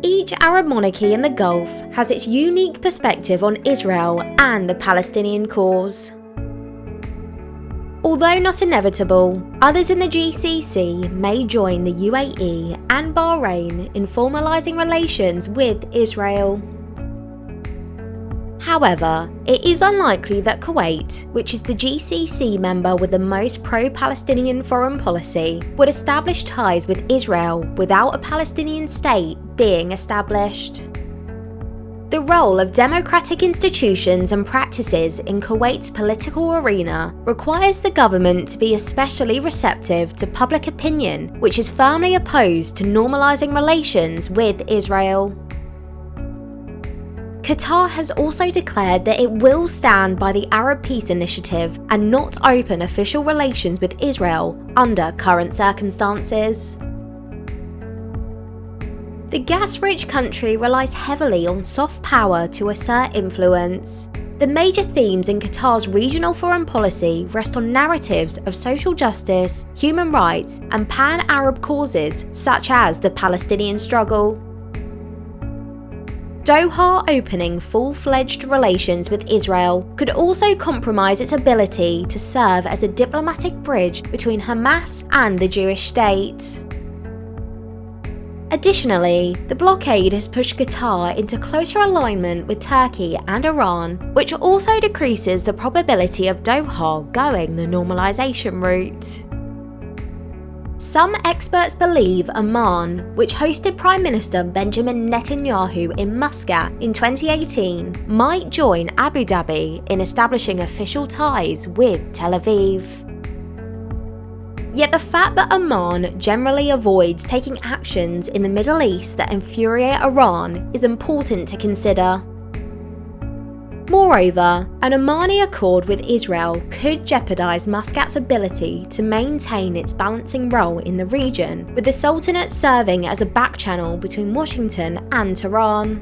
Each Arab monarchy in the Gulf has its unique perspective on Israel and the Palestinian cause. Although not inevitable, others in the GCC may join the UAE and Bahrain in formalizing relations with Israel. However, it is unlikely that Kuwait, which is the GCC member with the most pro-Palestinian foreign policy, would establish ties with Israel without a Palestinian state being established. The role of democratic institutions and practices in Kuwait's political arena requires the government to be especially receptive to public opinion, which is firmly opposed to normalizing relations with Israel. Qatar has also declared that it will stand by the Arab Peace Initiative and not open official relations with Israel under current circumstances. The gas-rich country relies heavily on soft power to assert influence. The major themes in Qatar's regional foreign policy rest on narratives of social justice, human rights, and pan-Arab causes such as the Palestinian struggle. Doha opening full-fledged relations with Israel could also compromise its ability to serve as a diplomatic bridge between Hamas and the Jewish state. Additionally, the blockade has pushed Qatar into closer alignment with Turkey and Iran, which also decreases the probability of Doha going the normalization route. Some experts believe Oman, which hosted Prime Minister Benjamin Netanyahu in Muscat in 2018, might join Abu Dhabi in establishing official ties with Tel Aviv. Yet the fact that Oman generally avoids taking actions in the Middle East that infuriate Iran is important to consider. Moreover, an Omani accord with Israel could jeopardize Muscat's ability to maintain its balancing role in the region, with the Sultanate serving as a back-channel between Washington and Tehran.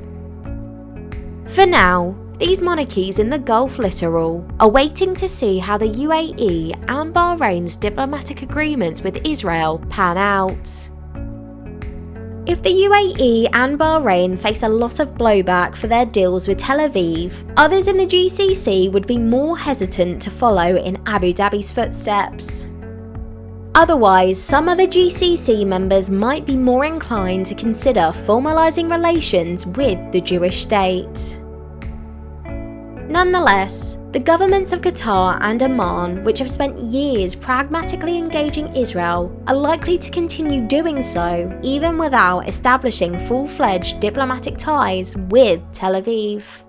For now, these monarchies in the Gulf littoral are waiting to see how the UAE and Bahrain's diplomatic agreements with Israel pan out. If the UAE and Bahrain face a lot of blowback for their deals with Tel Aviv, others in the GCC would be more hesitant to follow in Abu Dhabi's footsteps. Otherwise, some other GCC members might be more inclined to consider formalizing relations with the Jewish state. Nonetheless, the governments of Qatar and Oman, which have spent years pragmatically engaging Israel, are likely to continue doing so even without establishing full-fledged diplomatic ties with Tel Aviv.